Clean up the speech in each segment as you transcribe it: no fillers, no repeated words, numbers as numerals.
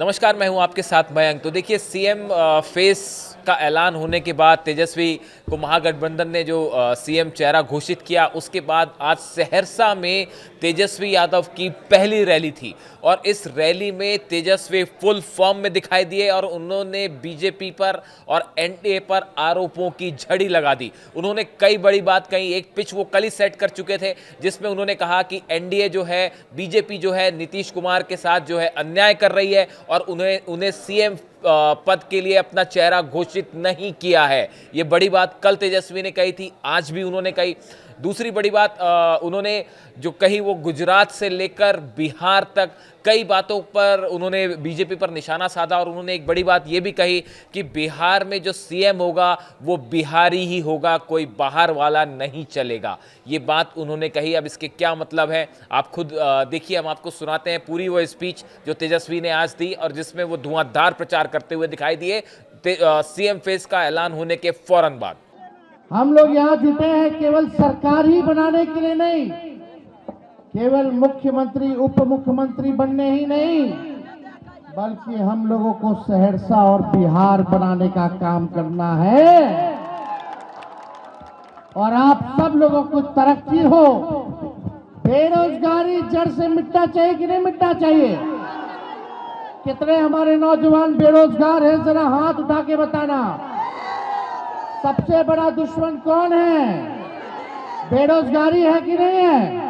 नमस्कार, मैं हूं आपके साथ मयंक। तो देखिए, सीएम फेस का ऐलान होने के बाद तेजस्वी को महागठबंधन ने जो सीएम चेहरा घोषित किया, उसके बाद आज सहरसा में तेजस्वी यादव की पहली रैली थी और इस रैली में तेजस्वी फुल फॉर्म में दिखाई दिए और उन्होंने बीजेपी पर और एनडीए पर आरोपों की झड़ी लगा दी। उन्होंने कई बड़ी बात कही। एक पिच वो कल ही सेट कर चुके थे जिसमें उन्होंने कहा कि एनडीए जो है, बीजेपी जो है, नीतीश कुमार के साथ जो है अन्याय कर रही है और उन्हें सीएम पद के लिए अपना चेहरा घोषित नहीं किया है। ये बड़ी बात कल तेजस्वी ने कही थी, आज भी उन्होंने कही। दूसरी बड़ी बात उन्होंने जो कही वो गुजरात से लेकर बिहार तक कई बातों पर उन्होंने बीजेपी पर निशाना साधा और उन्होंने एक बड़ी बात ये भी कही कि बिहार में जो सीएम होगा वो बिहारी ही होगा, कोई बाहर वाला नहीं चलेगा। ये बात उन्होंने कही। अब इसके क्या मतलब है आप खुद देखिए, हम आपको सुनाते हैं पूरी वो स्पीच जो तेजस्वी ने आज दी और जिसमें वो धुआंधार प्रचार करते हुए दिखाई दिए सीएम फेस का ऐलान होने के फौरन बाद। हम लोग यहाँ जुटे हैं केवल सरकार ही बनाने के लिए नहीं, केवल मुख्यमंत्री उप मुख्यमंत्री बनने ही नहीं, बल्कि हम लोगों को सहरसा और बिहार बनाने का काम करना है। और आप सब लोगों को तरक्की हो, बेरोजगारी जड़ से मिटना चाहिए कि नहीं मिटना चाहिए? कितने हमारे नौजवान बेरोजगार हैं, जरा हाथ उठा के बताना। सबसे बड़ा दुश्मन कौन है? बेरोजगारी है कि नहीं है?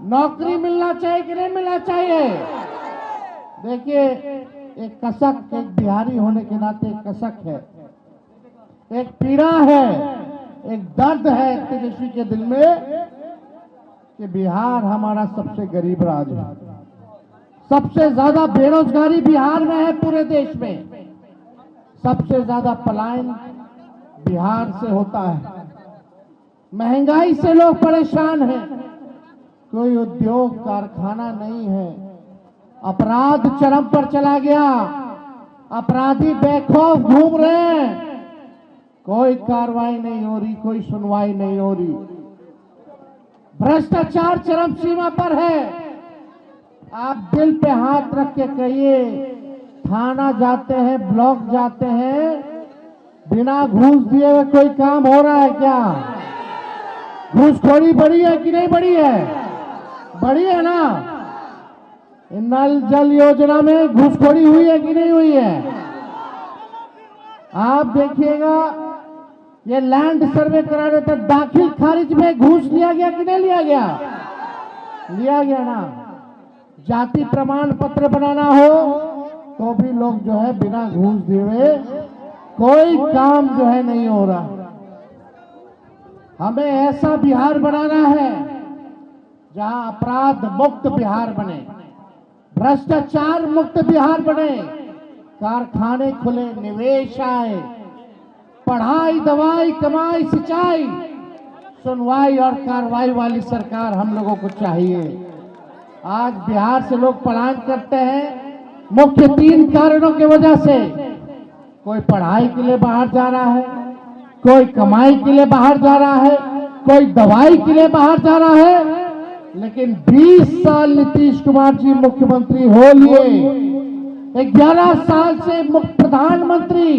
नौकरी मिलना चाहिए कि नहीं मिलना चाहिए? देखिए, एक कसक, एक बिहारी होने के नाते एक कसक है, एक पीड़ा है, एक दर्द है तेजस्वी के दिल में कि बिहार हमारा सबसे गरीब राज्य है। सबसे ज्यादा बेरोजगारी बिहार में है पूरे देश में। सबसे ज्यादा पलायन बिहार से होता है। महंगाई से लोग परेशान हैं, कोई उद्योग कारखाना नहीं है। अपराध चरम पर चला गया, अपराधी बेखौफ घूम रहे हैं, कोई कार्रवाई नहीं हो रही, कोई सुनवाई नहीं हो रही। भ्रष्टाचार चरम सीमा पर है। आप दिल पे हाथ रख के कहिए, थाना जाते हैं, ब्लॉक जाते हैं, बिना घूस दिए हुए कोई काम हो रहा है क्या? घूसखोरी बढ़ी है कि नहीं बढ़ी है? बढ़ी है ना? नल जल योजना में घूसखोरी हुई है कि नहीं हुई है? आप देखिएगा, ये लैंड सर्वे कराने तक दाखिल खारिज में घूस लिया गया कि नहीं लिया गया? लिया गया ना। जाति प्रमाण पत्र बनाना हो तो भी लोग जो है बिना घूस दिए कोई काम जो है नहीं हो रहा। हमें ऐसा बिहार बनाना है जहां अपराध मुक्त बिहार बने, भ्रष्टाचार मुक्त बिहार बने, कारखाने खुले, निवेश आए, पढ़ाई, दवाई, कमाई, सिंचाई, सुनवाई और कार्रवाई वाली सरकार हम लोगों को चाहिए। आज बिहार से लोग पलायन करते हैं मुख्य 3 कारणों की वजह से। कोई पढ़ाई के लिए बाहर जा रहा है, कोई कमाई के लिए बाहर जा रहा है, कोई दवाई के लिए बाहर जा रहा है। लेकिन 20 साल नीतीश कुमार जी मुख्यमंत्री हो लिए, 11 साल से प्रधानमंत्री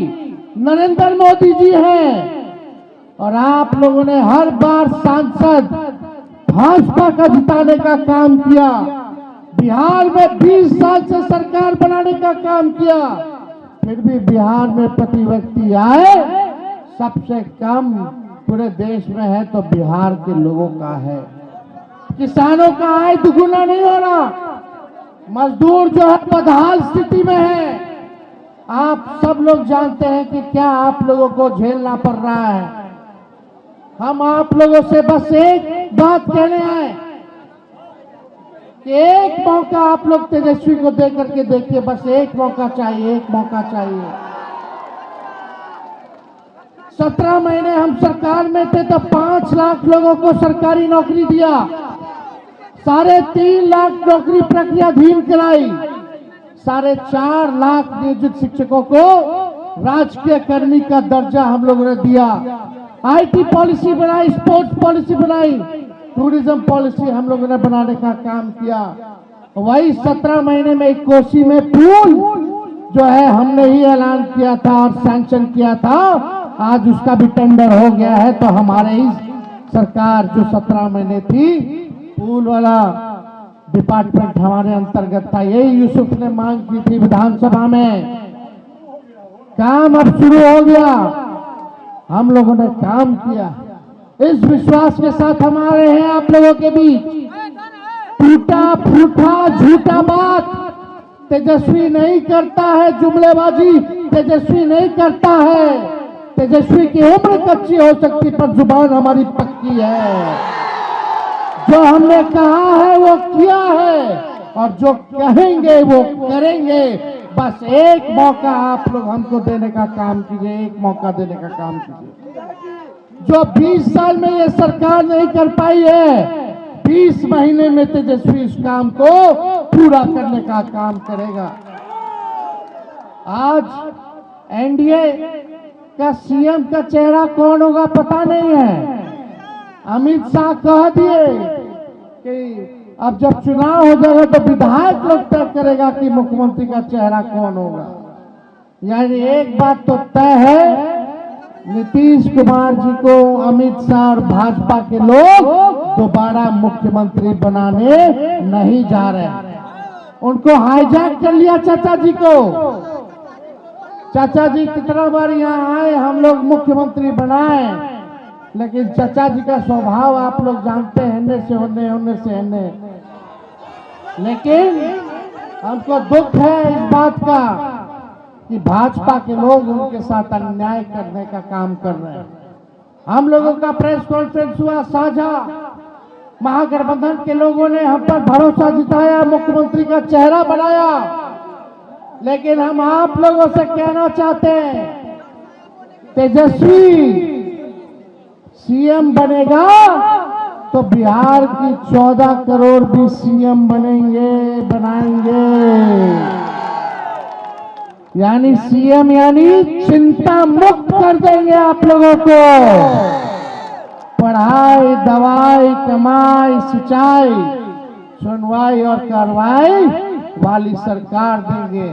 नरेंद्र मोदी जी हैं और आप लोगों ने हर बार सांसद भाजपा का जिताने का काम किया। बिहार में 20 साल से सरकार बनाने का काम किया, फिर भी बिहार में प्रति व्यक्ति आय सबसे कम पूरे देश में है तो बिहार के लोगों का है। किसानों का आय दुगुना नहीं हो रहा, मजदूर जो है बदहाल स्थिति में है। आप सब लोग जानते हैं कि क्या आप लोगों को झेलना पड़ रहा है। हम आप लोगों से बस एक बात कहने आए कि एक मौका आप लोग तेजस्वी को दे करके देखिए, बस एक मौका चाहिए, एक मौका चाहिए। 17 महीने हम सरकार में थे तो 5 लाख लोगों को सरकारी नौकरी दिया, 3.5 लाख नौकरी प्रक्रियाधीन कराई, 4.5 लाख नियोजित शिक्षकों को राजकीय कर्मी का दर्जा हम लोगों ने दिया। आईटी पॉलिसी बनाई, स्पोर्ट्स पॉलिसी बनाई, टूरिज्म पॉलिसी हम लोगों ने बनाने का काम किया। वही 17 महीने में कोसी में पुल जो है हमने ही ऐलान किया था और सैंक्शन किया था, आज उसका भी टेंडर हो गया है। तो हमारे ही सरकार जो 17 महीने थी, पुल वाला डिपार्टमेंट हमारे अंतर्गत था। यही यूसुफ ने मांग की थी विधानसभा में, काम अब शुरू हो गया, हम लोगों ने काम किया। इस विश्वास के साथ हम आ रहे हैं आप लोगों के बीच। टूटा फूटा झूठा बात तेजस्वी नहीं करता है, जुमलेबाजी तेजस्वी नहीं करता है। तेजस्वी की उम्र कच्ची हो सकती पर जुबान हमारी पक्की है। जो हमने कहा है वो किया है और जो कहेंगे वो करेंगे। बस एक मौका आप लोग हमको देने का काम कीजिए, एक मौका देने का काम कीजिए। जो 20 साल में ये सरकार नहीं कर पाई है, 20 महीने में तेजस्वी इस काम को पूरा करने का काम करेगा। आज एनडीए का सीएम का चेहरा कौन होगा पता नहीं है। अमित शाह कह दिए कि अब जब चुनाव हो जाएगा तो विधायक लोग तय करेगा कि मुख्यमंत्री का चेहरा कौन होगा। यानी एक बात तो तय है, नीतीश कुमार जी को अमित शाह और भाजपा के लोग दोबारा मुख्यमंत्री बनाने नहीं जा रहे हैं। उनको हाईजैक कर लिया चाचा जी को। चाचा जी कितना बार यहाँ आए, हम लोग मुख्यमंत्री बनाए, लेकिन चाचा जी का स्वभाव आप लोग जानते हैं, हिन्ने से होने, होने से हिन्ने। लेकिन हमको दुख है इस बात का कि भाजपा के लोग उनके साथ अन्याय करने का काम कर रहे हैं। हम लोगों का प्रेस कॉन्फ्रेंस हुआ साझा, महागठबंधन के लोगों ने हम पर भरोसा जताया, मुख्यमंत्री का चेहरा बनाया। लेकिन हम आप लोगों से कहना चाहते हैं, तेजस्वी सीएम बनेगा तो बिहार की 14 करोड़ भी सीएम बनाएंगे। यानी सीएम यानी चिंता मुक्त कर देंगे आप लोगों को। पढ़ाई, दवाई, कमाई, सिंचाई, सुनवाई और कार्रवाई वाली सरकार देंगे।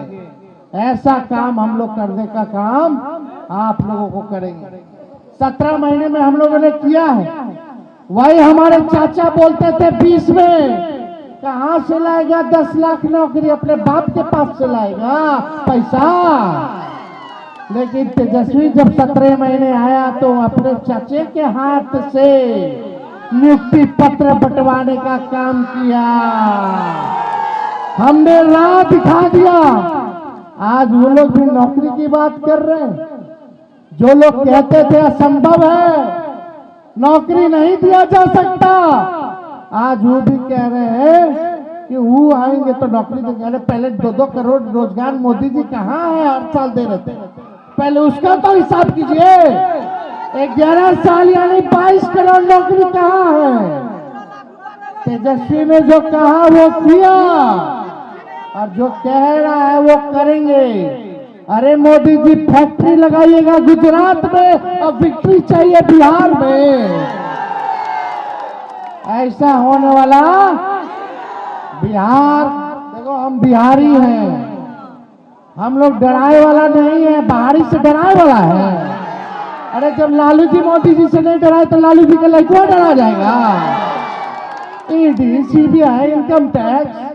ऐसा काम हम लोग करने का काम आप लोगों को करेंगे। 17 महीने में हम लोगों ने किया है। वही हमारे चाचा बोलते थे 20 में, कहां से लाएगा 10 लाख नौकरी, अपने बाप के पास से लाएगा पैसा। लेकिन तेजस्वी जब 17 महीने आया तो अपने चाचे के हाथ से नियुक्ति पत्र बंटवाने का काम किया। हमने राह दिखा दिया। आज वो लोग भी नौकरी की बात कर रहे हैं। जो लोग कहते थे असंभव है, नौकरी नहीं दिया जा सकता, आज वो भी कह रहे हैं कि वो आएंगे तो नौकरी देंगे। अरे पहले 2-2 करोड़ रोजगार मोदी जी कहाँ है, हर साल दे रहे थे, पहले उसका तो हिसाब कीजिए। 11 साल यानी 22 करोड़ नौकरी कहाँ है। तेजस्वी ने जो कहा वो किया और जो कह रहा है वो करेंगे। अरे मोदी जी फैक्ट्री लगाइएगा गुजरात में और विक्ट्री चाहिए बिहार में। ऐसा होने वाला बिहार, देखो हम बिहारी हैं, हम लोग डराए वाला नहीं है, बाहरी से डराए वाला है। अरे जब लालू जी मोदी जी से नहीं डराए तो लालू जी के लड़का डरा जाएगा। ईडी, सीबीआई, इनकम टैक्स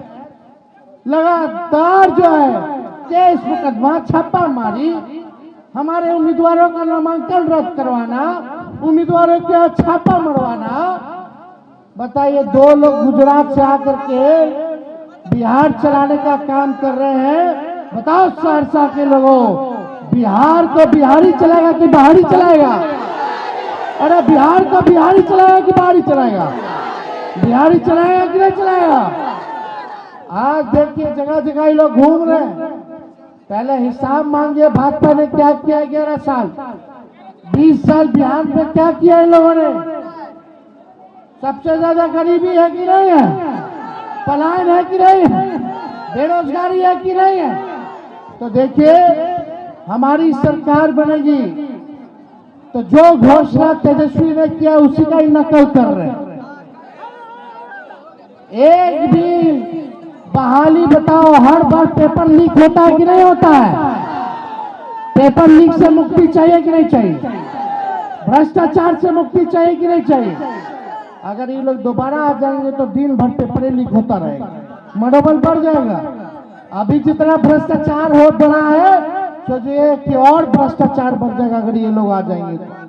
लगातार जो है केस मुकदमा, छापा मारी, हमारे उम्मीदवारों का नामांकन रद्द करवाना, उम्मीदवारों के छापा मरवाना। बताइए, 2 लोग गुजरात से आकर के बिहार चलाने का काम कर रहे हैं। बताओ सहरसा के लोगों, बिहार को बिहारी चलाएगा कि बाहरी चलाएगा? अरे बिहार को बिहारी चलाएगा कि बाहरी चलाएगा? बिहारी चलाएगा कि नहीं चलाएगा? आज देखिए जगह जगह लोग घूम रहे हैं। पहले हिसाब मांगिए, भाजपा ने क्या किया 11 साल, 20 साल बिहार में क्या किया इन लोगों ने? सबसे ज्यादा गरीबी है कि नहीं है? पलायन है कि नहीं है? बेरोजगारी है कि नहीं है? तो देखिए, हमारी सरकार बनेगी तो जो घोषणा तेजस्वी ने किया उसी का ही नकल कर रहे हैं। एक भी बहाली बताओ, हर बार पेपर लीक होता है कि नहीं होता है? पेपर लीक से मुक्ति चाहिए कि नहीं चाहिए? भ्रष्टाचार से मुक्ति चाहिए कि नहीं चाहिए? अगर ये लोग दोबारा आ जाएंगे तो दिन भर पेपर लीक होता रहेगा, मनोबल बढ़ जाएगा। अभी जितना भ्रष्टाचार हो बढ़ा है, सोचिए कि और भ्रष्टाचार बढ़ जाएगा अगर ये लोग आ जाएंगे तो।